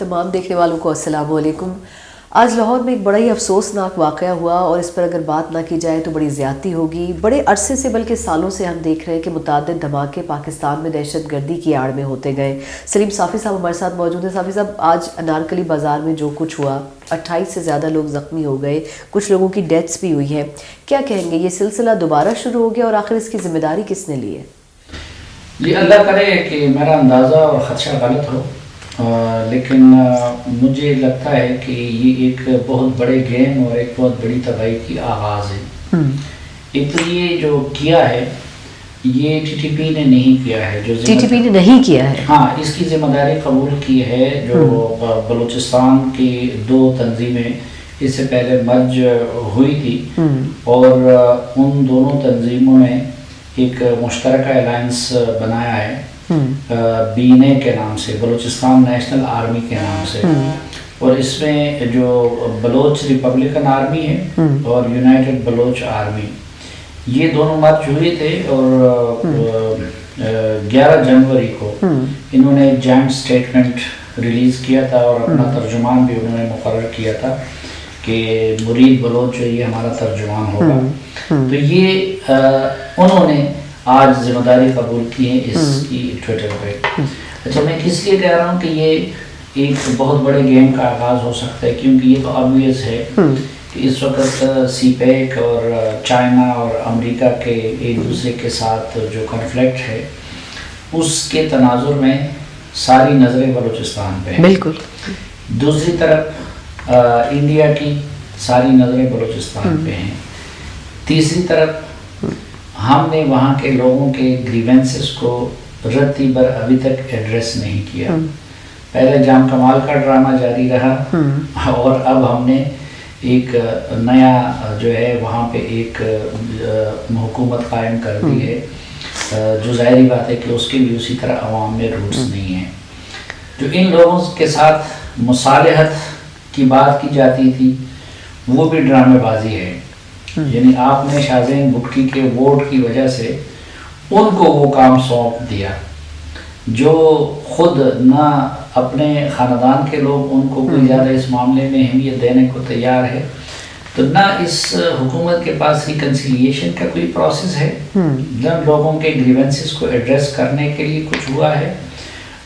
تمام دیکھنے والوں کو السلام علیکم۔ آج لاہور میں ایک بڑا ہی افسوسناک واقعہ ہوا اور اس پر اگر بات نہ کی جائے تو بڑی زیادتی ہوگی۔ بڑے عرصے سے بلکہ سالوں سے ہم دیکھ رہے ہیں کہ متعدد دھماکے پاکستان میں دہشت گردی کی آڑ میں ہوتے گئے۔ سلیم صافی صاحب ہمارے ساتھ موجود ہیں۔ صافی صاحب، آج انارکلی بازار میں جو کچھ ہوا، 28 سے زیادہ لوگ زخمی ہو گئے، کچھ لوگوں کی ڈیتھس بھی ہوئی ہیں، کیا کہیں گے؟ یہ سلسلہ دوبارہ شروع ہو گیا اور آخر اس کی ذمہ داری کس نے لی ہے؟ یہ اللہ کرے کہ میرا اندازہ اور خدشہ غلط ہو، لیکن مجھے لگتا ہے کہ یہ ایک بہت بڑے گیم اور ایک بہت بڑی تباہی کی آغاز ہے۔ ایک تو یہ جو کیا ہے یہ ٹی ٹی پی نے نہیں کیا ہے، جو ٹی ٹی پی نے نہیں کیا ہے، ہاں، اس کی ذمہ داری قبول کی ہے۔ جو بلوچستان کی دو تنظیمیں اس سے پہلے مرج ہوئی تھی اور ان دونوں تنظیموں نے ایک مشترکہ الائنس بنایا ہے بینے کے نام سے، بلوچستان نیشنل آرمی کے نام سے، اور اس میں جو بلوچ ریپبلکن آرمی ہے اور یونائٹڈ بلوچ آرمی، یہ دونوں مرج ہوئے تھے اور 11 جنوری کو انہوں نے جوائنٹ سٹیٹمنٹ ریلیز کیا تھا اور اپنا ترجمان بھی انہوں نے مقرر کیا تھا کہ مرید بلوچ جو یہ ہمارا ترجمان ہوگا۔ تو یہ انہوں نے آج ذمہ داری قبول کی ہے اس کی ٹویٹر پہ۔ اچھا، میں کس لیے کہہ رہا ہوں کہ یہ ایک بہت بڑے گیم کا آغاز ہو سکتا ہے، کیونکہ یہ تو obvious ہے کہ اس وقت سی پیک اور چائنا اور امریکہ کے ایک دوسرے کے ساتھ جو کنفلکٹ ہے اس کے تناظر میں ساری نظریں بلوچستان پہ ہیں۔ بالکل۔ دوسری طرف انڈیا کی ساری نظریں بلوچستان پہ ہیں۔ تیسری طرف ہم نے وہاں کے لوگوں کے گریونسز کو رتی بر ابھی تک ایڈریس نہیں کیا۔ پہلے جام کمال کا ڈرامہ جاری رہا اور اب ہم نے ایک نیا جو ہے وہاں پہ ایک حکومت قائم کر دی ہے، جو ظاہری بات ہے کہ اس کے بھی اسی طرح عوام میں روٹس نہیں ہیں۔ جو ان لوگوں کے ساتھ مصالحت کی بات کی جاتی تھی وہ بھی ڈرامے بازی ہے، یعنی آپ نے شاہزین بھٹی کے ووٹ کی وجہ سے ان کو وہ کام سونپ دیا جو خود نہ اپنے خاندان کے لوگ ان کو کوئی زیادہ اس معاملے میں اہمیت دینے کو تیار ہے، تو نہ اس حکومت کے پاس ریکنسیلیشن کا کوئی پروسیس ہے، نہ لوگوں کے گریونسز کو ایڈریس کرنے کے لیے کچھ ہوا ہے۔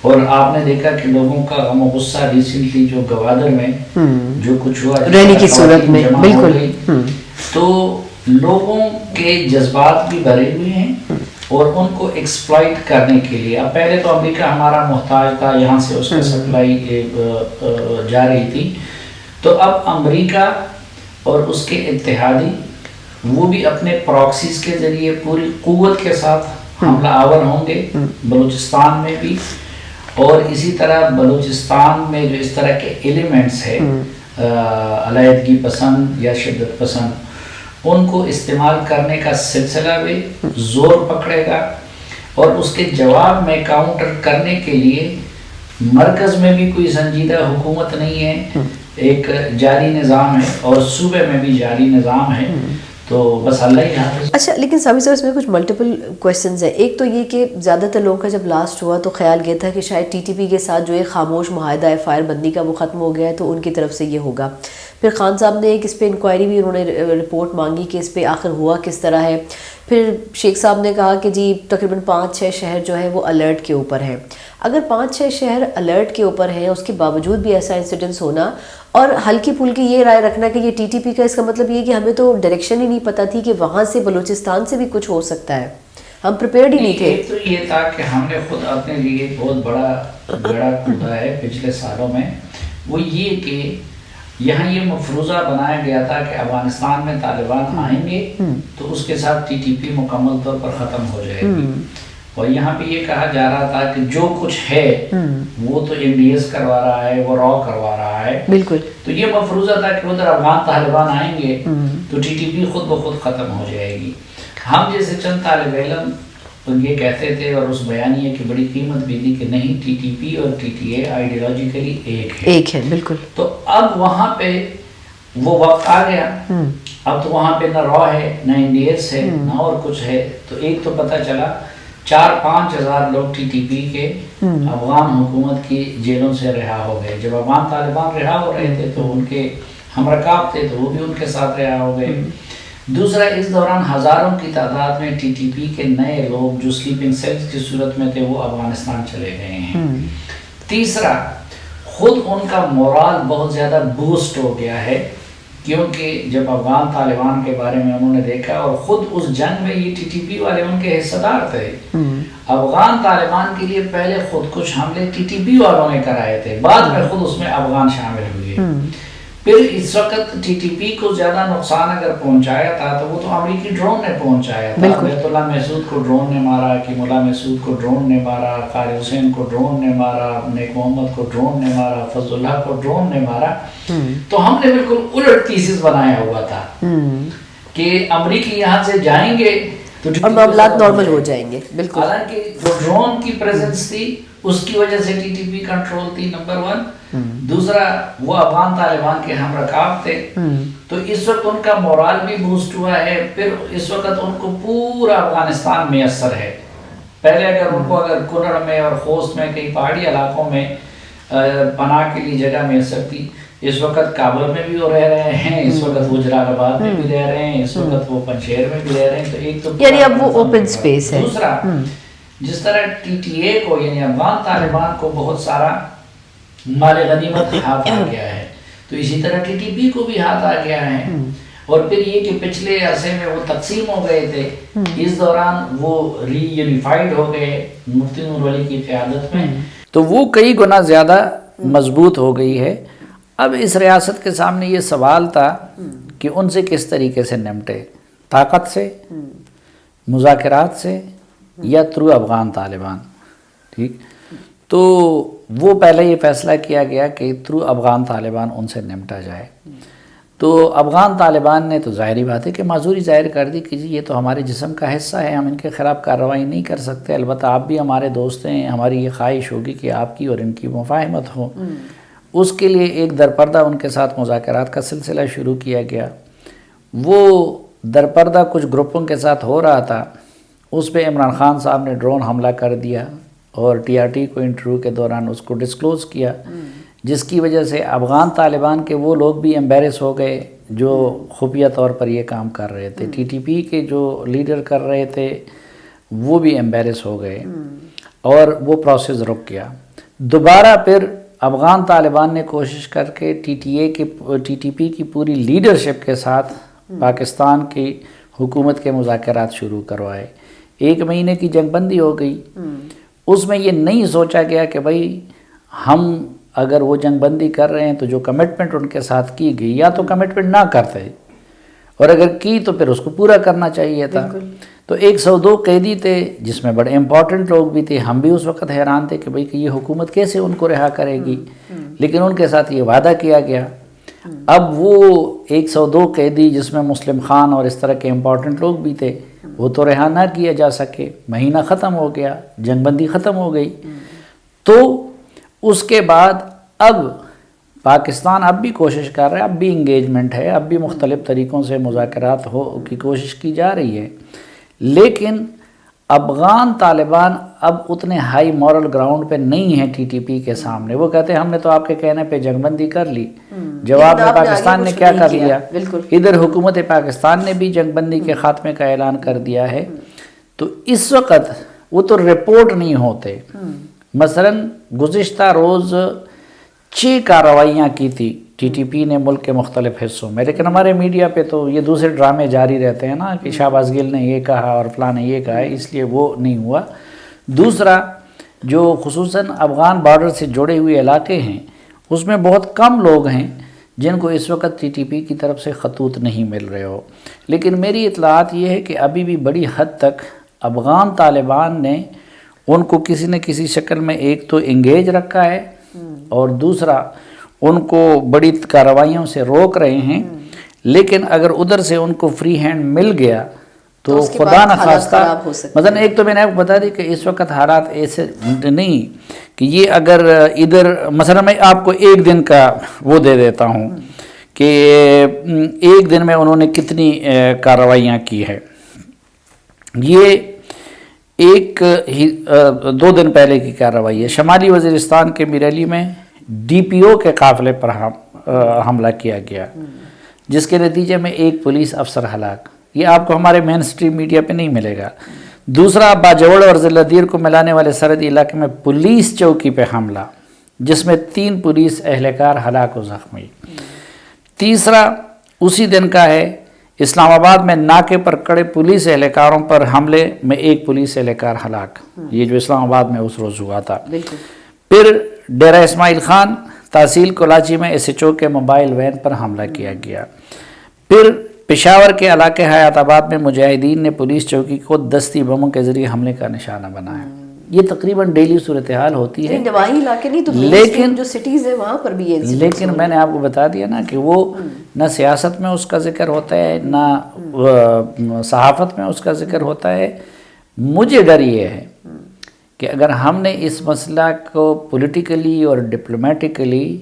اور آپ نے دیکھا کہ لوگوں کا غم و غصہ ریسنٹلی جو گوادر میں جو کچھ ہوا ریلی کی صورت میں، بالکل، تو لوگوں کے جذبات بھی بھرے ہوئے ہیں اور ان کو ایکسپلائٹ کرنے کے لیے، اب پہلے تو امریکہ ہمارا محتاج تھا، یہاں سے اس کا سپلائی جا رہی تھی، تو اب امریکہ اور اس کے اتحادی وہ بھی اپنے پراکسیز کے ذریعے پوری قوت کے ساتھ حملہ آور ہوں گے بلوچستان میں بھی، اور اسی طرح بلوچستان میں جو اس طرح کے ایلیمنٹس ہیں علیحدگی پسند یا شدت پسند، ان کو استعمال کرنے کا سلسلہ بھی زور پکڑے گا، اور اس کے جواب میں کاؤنٹر کرنے کے لیے مرکز میں بھی کوئی سنجیدہ حکومت نہیں ہے، ایک جاری نظام ہے اور صوبے میں بھی جاری نظام ہے، تو بس اللہ ہی حافظ۔ اچھا، لیکن سامی صاحب اس میں کچھ ملٹیپل کویسچنز ہیں۔ ایک تو یہ کہ زیادہ تر لوگوں کا جب لاسٹ ہوا تو خیال یہ تھا کہ شاید ٹی ٹی پی کے ساتھ جو ایک خاموش معاہدہ ہے فائر بندی کا وہ ختم ہو گیا ہے تو ان کی طرف سے یہ ہوگا۔ پھر خان صاحب نے ایک اس پہ انکوائری بھی انہوں نے رپورٹ مانگی کہ اس پہ آخر ہوا کس طرح ہے۔ پھر شیخ صاحب نے کہا کہ جی تقریباً 5-6 شہر جو ہے وہ الرٹ کے اوپر ہیں۔ اگر 5-6 شہر الرٹ کے اوپر ہیں، اس کے باوجود بھی ایسا انسیڈنس ہونا اور ہلکی پھلکی یہ رائے رکھنا کہ یہ ٹی ٹی پی کا، اس کا مطلب یہ کہ ہمیں تو ڈائریکشن ہی نہیں پتہ تھی کہ وہاں سے بلوچستان سے بھی کچھ ہو سکتا ہے، ہم پریپیئرڈ ہی نہیں تھے۔ تو یہ تھا کہ ہم نے خود اپنے لیے بہت بڑا گڑھا کھودا ہے پچھلے سالوں میں، وہ یہ کہ یہاں یہ مفروضہ بنایا گیا تھا کہ افغانستان میں طالبان آئیں گے تو اس کے ساتھ ٹی ٹی پی مکمل طور پر ختم ہو جائے گی، اور یہاں پہ یہ کہا جا رہا تھا کہ جو کچھ ہے وہ تو ایم ڈی ایس کروا رہا ہے، وہ را کروا رہا ہے، بالکل، تو یہ مفروضہ تھا کہ ادھر افغان طالبان آئیں گے تو ٹی ٹی پی خود بخود ختم ہو جائے گی۔ ہم جیسے چند طالب علم تو یہ کہتے تھے اور اس بیانیے کی بڑی قیمت بھی دی کہ نہیں، ٹی ٹی پی اور ٹی ٹی اے آئیڈیالوجیکلی ایک ہے، بالکل۔ تو اب وہاں پہ وہ وقت آ گیا، اب تو وہاں پہ نہ را ہے، نہ این ڈی ایس ہے، نہ اور کچھ ہے، تو ایک تو پتہ چلا 4-5 ہزار لوگ ٹی ٹی پی کے افغان حکومت کی جیلوں سے رہا ہو گئے. جب افغان طالبان رہا ہو رہے تھے تو ان کے ہم رکاب تھے تو وہ بھی ان کے ساتھ رہا ہو گئے. دوسرا اس دوران ہزاروں کی تعداد میں ٹی ٹی پی کے نئے لوگ جو سلیپنگ سیلز کی صورت میں تھے وہ افغانستان چلے گئے ہیں. تیسرا خود ان کا مورال بہت زیادہ بوسٹ ہو گیا ہے کیونکہ جب افغان طالبان کے بارے میں انہوں نے دیکھا اور خود اس جنگ میں یہ ٹی ٹی پی والے ان کے حصہ دار تھے. افغان طالبان کے لیے پہلے خودکش حملے ٹی ٹی پی والوں نے کرائے تھے, بعد میں خود اس میں افغان شامل ہوئے. پھر اس وقت ٹی ٹی پی کو زیادہ نقصان اگر پہنچایا تھا تو وہ تو امریکی ڈرون نے پہنچایا تھا. بیت اللہ محسود کو ڈرون نے مارا, کیم اللہ محسود کو ڈرون نے مارا, قاری حسین کو ڈرون نے مارا, نیک محمد کو ڈرون نے مارا, فضل اللہ کو ڈرون نے مارا. تو ہم نے بالکل الٹ تھیسس بنایا ہوا تھا کہ امریکی یہاں سے جائیں گے تو معاملات نارمل ہو جائیں گے. بالکل. حالانکہ جو ڈرون کی پریزنس تھی اس کی وجہ سے ٹی ٹی پی کنٹرول تھی, نمبر 1. دوسرا وہ افغان طالبان کے ہم رکاب تھے تو اس وقت ان کا مورال بھی بوسٹ ہوا ہے. پھر اس وقت ان کو پورا افغانستان میسر ہے. پہلے اگر ان کو اگر کنڑ میں اور خوست میں کئی پہاڑی علاقوں میں پناہ کے لیے جگہ میسر تھی, اس وقت کابل میں بھی وہ رہ رہے ہیں, اس وقت وہ جلال آباد میں بھی رہ رہے ہیں, اس وقت وہ پنشیر میں بھی رہ رہے ہیں. تو ایک تو یعنی اب وہ اوپن سپیس ہے. دوسرا جس طرح ٹی ٹی اے کو یعنی افغان طالبان کو بہت سارا مال غنیمت ہاتھ آ گیا ہے تو اسی طرح ٹی ٹی پی کو بھی ہاتھ آ گیا ہے. اور پھر یہ کہ پچھلے عرصے میں وہ تقسیم ہو گئے تھے, اس دوران وہ ری یونیفائڈ ہو گئے مفتی نور علی کی قیادت میں, تو وہ کئی گنا زیادہ مضبوط ہو گئی ہے. اب اس ریاست کے سامنے یہ سوال تھا کہ ان سے کس طریقے سے نمٹے, طاقت سے, مذاکرات سے یا تھرو افغان طالبان. ٹھیک, تو وہ پہلے یہ فیصلہ کیا گیا کہ تھرو افغان طالبان ان سے نمٹا جائے. تو افغان طالبان نے تو ظاہری بات ہے کہ معذوری ظاہر کر دی کہ جی یہ تو ہمارے جسم کا حصہ ہے, ہم ان کے خلاف کارروائی نہیں کر سکتے, البتہ آپ بھی ہمارے دوست ہیں, ہماری یہ خواہش ہوگی کہ آپ کی اور ان کی مفاہمت ہو. اس کے لیے ایک درپردہ ان کے ساتھ مذاکرات کا سلسلہ شروع کیا گیا. وہ درپردہ کچھ گروپوں کے ساتھ ہو رہا تھا, اس پہ عمران خان صاحب نے ڈرون حملہ کر دیا اور ٹی آر ٹی کو انٹرویو کے دوران اس کو ڈسکلوز کیا, جس کی وجہ سے افغان طالبان کے وہ لوگ بھی ایمبیرس ہو گئے جو خفیہ طور پر یہ کام کر رہے تھے. ٹی ٹی پی کے جو لیڈر کر رہے تھے وہ بھی ایمبیرس ہو گئے اور وہ پروسیس رک گیا. دوبارہ پھر افغان طالبان نے کوشش کر کے ٹی ٹی پی کی پوری لیڈرشپ کے ساتھ پاکستان کی حکومت کے مذاکرات شروع کروائے. 1 مہینے کی جنگ بندی ہو گئی. اس میں یہ نہیں سوچا گیا کہ بھائی ہم اگر وہ جنگ بندی کر رہے ہیں تو جو کمٹمنٹ ان کے ساتھ کی گئی یا تو کمٹمنٹ نہ کرتے, اور اگر کی تو پھر اس کو پورا کرنا چاہیے تھا. تو 102 قیدی تھے جس میں بڑے امپورٹنٹ لوگ بھی تھے. ہم بھی اس وقت حیران تھے کہ بھئی کہ یہ حکومت کیسے ان کو رہا کرے گی, لیکن ان کے ساتھ یہ وعدہ کیا گیا. اب وہ 102 قیدی جس میں مسلم خان اور اس طرح کے امپورٹنٹ لوگ بھی تھے وہ تو رہا نہ کیا جا سکے. مہینہ ختم ہو گیا, جنگ بندی ختم ہو گئی. تو اس کے بعد اب پاکستان اب بھی کوشش کر رہا ہے, اب بھی انگیجمنٹ ہے, اب بھی مختلف طریقوں سے مذاکرات کی کوشش کی جا رہی ہے. لیکن افغان طالبان اب اتنے ہائی مورل گراؤنڈ پہ نہیں ہیں ٹی ٹی پی کے سامنے. وہ کہتے ہیں ہم نے تو آپ کے کہنے پہ جنگ بندی کر لی, جواب میں پاکستان نے کیا کر لیا, ادھر حکومت پاکستان نے بھی جنگ بندی کے خاتمے کا اعلان کر دیا ہے. تو اس وقت وہ تو رپورٹ نہیں ہوتے. مثلا گزشتہ روز 6 کارروائیاں کی تھی ٹی ٹی پی نے ملک کے مختلف حصوں میں, لیکن ہمارے میڈیا پہ تو یہ دوسرے ڈرامے جاری رہتے ہیں نا کہ شہباز گل نے یہ کہا اور فلاں نے یہ کہا ہے, اس لیے وہ نہیں ہوا. دوسرا جو خصوصاً افغان بارڈر سے جڑے ہوئے علاقے ہیں اس میں بہت کم لوگ ہیں جن کو اس وقت ٹی ٹی پی کی طرف سے خطوط نہیں مل رہے ہو. لیکن میری اطلاعات یہ ہے کہ ابھی بھی بڑی حد تک افغان طالبان نے ان کو کسی نہ کسی شکل میں ایک تو انگیج رکھا ہے اور دوسرا ان کو بڑی کارروائیوں سے روک رہے ہیں. لیکن اگر ادھر سے ان کو فری ہینڈ مل گیا تو خدا نخواستہ, مثلا ایک تو میں نے آپ کو بتا دی کہ اس وقت حالات ایسے نہیں کہ یہ اگر ادھر مثلا میں آپ کو 1 دن کا وہ دے دیتا ہوں کہ 1 دن میں انہوں نے کتنی کارروائیاں کی ہے. یہ ایک ہی 2 دن پہلے کی کارروائی ہے، شمالی وزیرستان کے میریلی میں ڈی پی او کے قافلے پر حملہ کیا گیا، جس کے نتیجے میں ایک پولیس افسر ہلاک۔ یہ آپ کو ہمارے مین اسٹریم میڈیا پہ نہیں ملے گا۔ دوسرا، باجوڑ اور ضلع دیر کو ملانے والے سرحدی علاقے میں پولیس چوکی پہ حملہ، جس میں 3 پولیس اہلکار ہلاک و زخمی۔ تیسرا اسی دن کا ہے، اسلام آباد میں ناکے پر کڑے پولیس اہلکاروں پر حملے میں ایک پولیس اہلکار ہلاک، یہ جو اسلام آباد میں اس روز ہوا تھا۔ پھر ڈیرہ اسماعیل خان تحصیل کولاچی میں ایس ایچ او کے موبائل وین پر حملہ کیا گیا۔ پھر پشاور کے علاقے حیات آباد میں مجاہدین نے پولیس چوکی کو دستی بموں کے ذریعے حملے کا نشانہ بنایا۔ یہ تقریباً ڈیلی صورتحال ہوتی ہے، نواحی علاقے نہیں تو لیکن جو سٹیز ہیں وہاں پر بھی یہ لیکن میں نے آپ کو بتا دیا نا کہ وہ نہ سیاست میں اس کا ذکر ہوتا ہے، نہ صحافت میں اس کا ذکر ہوتا ہے۔ مجھے ڈر یہ ہے کہ اگر ہم نے اس مسئلہ کو پولیٹیکلی اور ڈپلومیٹکلی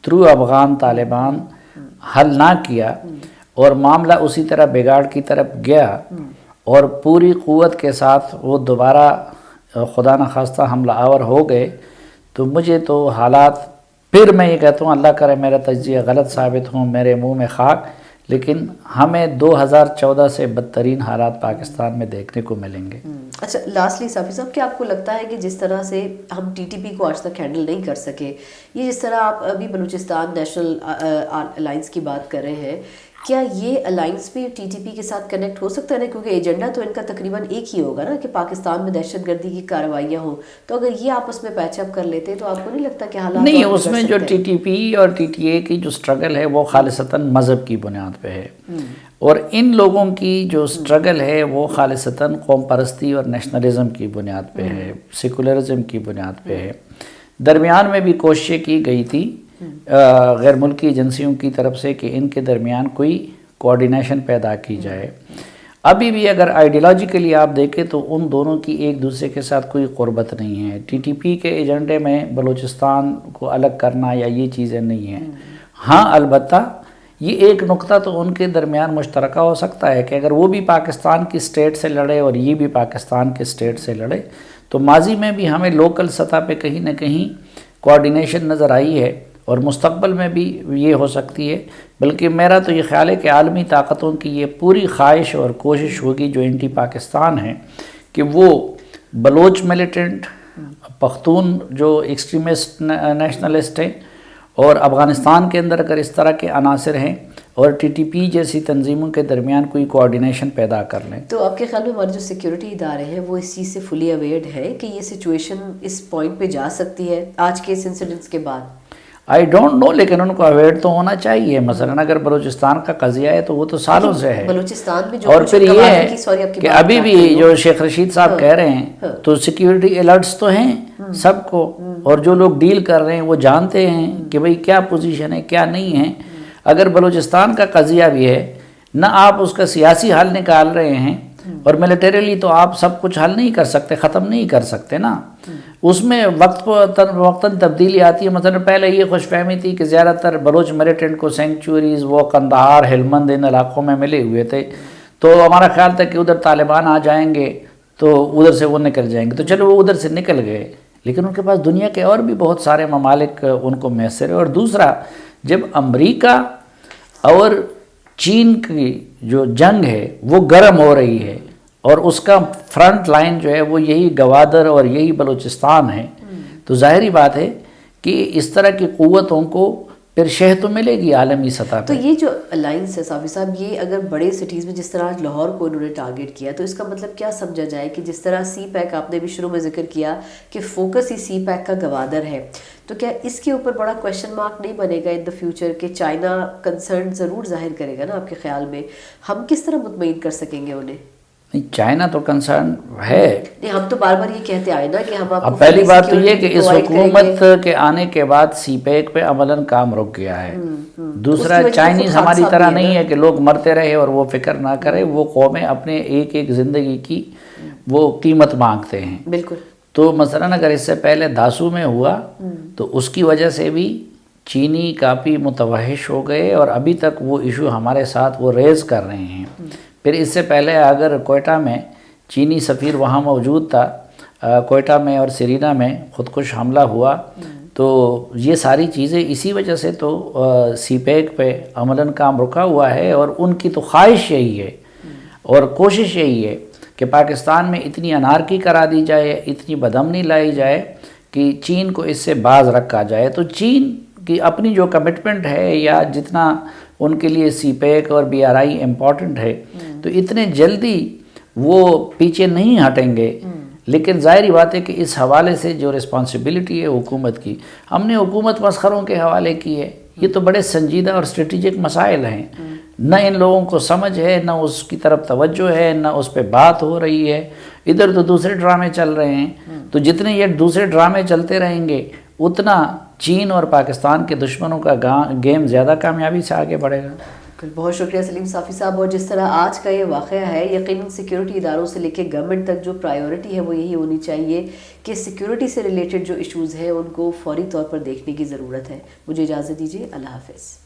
تھرو افغان طالبان حل نہ کیا اور معاملہ اسی طرح بگاڑ کی طرف گیا اور پوری قوت کے ساتھ وہ دوبارہ خدا نخواستہ حملہ آور ہو گئے، تو مجھے تو حالات، پھر میں یہ کہتا ہوں اللہ کرے میرا تجزیہ غلط ثابت ہوں، میرے منہ میں خاک، لیکن ہمیں 2014 سے بدترین حالات پاکستان میں دیکھنے کو ملیں گے۔ اچھا، لاسٹلی صافی صاحب، کیا آپ کو لگتا ہے کہ جس طرح سے ہم ٹی ٹی پی کو آج تک ہینڈل نہیں کر سکے، یہ جس طرح آپ ابھی بلوچستان نیشنل الائنس کی بات کر رہے ہیں، کیا یہ الائنس بھی ٹی ٹی پی کے ساتھ کنیکٹ ہو سکتا ہے نا؟ کیونکہ ایجنڈا تو ان کا تقریباً ایک ہی ہوگا نا کہ پاکستان میں دہشت گردی کی کارروائیاں ہوں، تو اگر یہ آپس میں پیچ اپ کر لیتے تو آپ کو نہیں لگتا کہ حالات نہیں، اس میں جو ٹی ٹی پی اور ٹی ٹی اے کی جو سٹرگل ہے وہ خالصتاً مذہب کی بنیاد پہ ہے، اور ان لوگوں کی جو سٹرگل ہے وہ خالصتاً قوم پرستی اور نیشنلزم کی بنیاد پہ ہے، سیکولرزم کی بنیاد پہ ہے۔ درمیان میں بھی کوششیں کی گئی تھی غیر ملکی ایجنسیوں کی طرف سے کہ ان کے درمیان کوئی کوارڈینیشن پیدا کی جائے۔ ابھی بھی اگر آئیڈیالوجیکلی آپ دیکھیں تو ان دونوں کی ایک دوسرے کے ساتھ کوئی قربت نہیں ہے۔ ٹی ٹی پی کے ایجنڈے میں بلوچستان کو الگ کرنا یا یہ چیزیں نہیں ہیں۔ ہاں، البتہ یہ ایک نقطہ تو ان کے درمیان مشترکہ ہو سکتا ہے کہ اگر وہ بھی پاکستان کی سٹیٹ سے لڑے اور یہ بھی پاکستان کے سٹیٹ سے لڑے، تو ماضی میں بھی ہمیں لوکل سطح پہ کہیں نہ کہیں کوارڈینیشن نظر آئی ہے، اور مستقبل میں بھی یہ ہو سکتی ہے۔ بلکہ میرا تو یہ خیال ہے کہ عالمی طاقتوں کی یہ پوری خواہش اور کوشش ہوگی جو اینٹی پاکستان ہیں کہ وہ بلوچ ملیٹنٹ، پختون جو ایکسٹریمسٹ نیشنلسٹ ہیں، اور افغانستان کے اندر اگر اس طرح کے عناصر ہیں اور ٹی ٹی پی جیسی تنظیموں کے درمیان کوئی کوارڈینیشن پیدا کر لیں۔ تو آپ کے خیال میں ہمارے جو سیکیورٹی ادارے ہیں وہ اس چیز سے فلی اویئرڈ ہے کہ یہ سچویشن اس پوائنٹ پہ جا سکتی ہے آج کے اس انسیڈنٹس کے بعد؟ آئی ڈونٹ نو، لیکن ان کو اویئر تو ہونا چاہیے۔ مثلا اگر بلوچستان کا قضیہ ہے تو وہ تو سالوں سے ہے، بلوچستان میں جو اور پھر یہ ہے کہ ابھی بھی جو شیخ رشید صاحب کہہ رہے ہیں تو سیکیورٹی الرٹس تو ہیں سب کو، اور جو لوگ ڈیل کر رہے ہیں وہ جانتے ہیں کہ بھئی کیا پوزیشن ہے کیا نہیں ہے۔ اگر بلوچستان کا قضیہ بھی ہے، نہ آپ اس کا سیاسی حل نکال رہے ہیں، اور ملیٹریلی تو آپ سب کچھ حل نہیں کر سکتے، ختم نہیں کر سکتے نا، اس میں وقتاً تبدیلی آتی ہے۔ مثلا پہلے یہ خوش فہمی تھی کہ زیادہ تر بلوچ ملیٹنٹ کو سینکچوریز وہ قندھار، ہلمند ان علاقوں میں ملے ہوئے تھے، تو ہمارا خیال تھا کہ ادھر طالبان آ جائیں گے تو ادھر سے وہ نکل جائیں گے، تو چلو وہ ادھر سے نکل گئے، لیکن ان کے پاس دنیا کے اور بھی بہت سارے ممالک ان کو میسر ہے۔ اور دوسرا، جب امریکہ اور چین کی جو جنگ ہے وہ گرم ہو رہی ہے اور اس کا فرنٹ لائن جو ہے وہ یہی گوادر اور یہی بلوچستان ہے، تو ظاہری بات ہے کہ اس طرح کی قوتوں کو پھر شہ تو ملے گی عالمی سطح پہ۔ تو یہ جو الائنس ہے صافی صاحب، یہ اگر بڑے سٹیز میں جس طرح آج لاہور کو انہوں نے ٹارگٹ کیا، تو اس کا مطلب کیا سمجھا جائے کہ جس طرح سی پیک آپ نے بھی شروع میں ذکر کیا کہ فوکس ہی سی پیک کا گوادر ہے، تو کیا اس کے اوپر بڑا کویشچن مارک نہیں بنے گا ان دا فیوچر کہ چائنا کنسرن ضرور ظاہر کرے گا نا؟ آپ کے خیال میں ہم کس طرح مطمئن کر سکیں گے انہیں؟ نہیں، چائنا تو کنسرن ہے، نہیں، ہم تو بار بار یہ کہتے آئے نا کہ ہم آپ کو پہلی بات تو یہ کہ اس حکومت کے آنے کے بعد سی پیک پہ عملاً کام رک گیا ہے۔ دوسرا، چائنیز ہماری طرح نہیں ہے کہ لوگ مرتے رہے اور وہ فکر نہ کرے، وہ قومیں اپنے ایک ایک زندگی کی وہ قیمت مانگتے ہیں۔ بالکل۔ تو مثلاً اگر اس سے پہلے داسو میں ہوا تو اس کی وجہ سے بھی چینی کافی متوحش ہو گئے، اور ابھی تک وہ ایشو ہمارے ساتھ وہ ریز کر رہے ہیں۔ پھر اس سے پہلے اگر کوئٹہ میں چینی سفیر وہاں موجود تھا، کوئٹہ میں اور سرینا میں خودکش حملہ ہوا، تو یہ ساری چیزیں اسی وجہ سے تو سی پیک پہ عملاً کام رکا ہوا ہے، اور ان کی تو خواہش یہی ہے اور کوشش یہی ہے کہ پاکستان میں اتنی انارکی کرا دی جائے، اتنی بدامنی لائی جائے کہ چین کو اس سے باز رکھا جائے۔ تو چین کی اپنی جو کمٹمنٹ ہے، یا جتنا ان کے لیے سی پیک اور بی آر آئی امپورٹنٹ ہے، تو اتنے جلدی وہ پیچھے نہیں ہٹیں گے۔ لیکن ظاہری بات ہے کہ اس حوالے سے جو رسپانسبلٹی ہے حکومت کی، ہم نے حکومت مسخروں کے حوالے کی ہے، یہ تو بڑے سنجیدہ اور اسٹریٹجک مسائل ہیں، نہ ان لوگوں کو سمجھ ہے، نہ اس کی طرف توجہ ہے، نہ اس پہ بات ہو رہی ہے، ادھر تو دوسرے ڈرامے چل رہے ہیں۔ تو جتنے یہ دوسرے ڈرامے چلتے رہیں گے، اتنا چین اور پاکستان کے دشمنوں کا گیم زیادہ کامیابی سے آگے بڑھے گا۔ بہت شکریہ سلیم صافی صاحب۔ اور جس طرح آج کا یہ واقعہ ہے، یقیناً سیکیورٹی اداروں سے لے کے گورنمنٹ تک جو پرائیورٹی ہے وہ یہی ہونی چاہیے کہ سیکیورٹی سے ریلیٹڈ جو ایشوز ہیں ان کو فوری طور پر دیکھنے کی ضرورت ہے۔ مجھے اجازت دیجیے، اللہ حافظ۔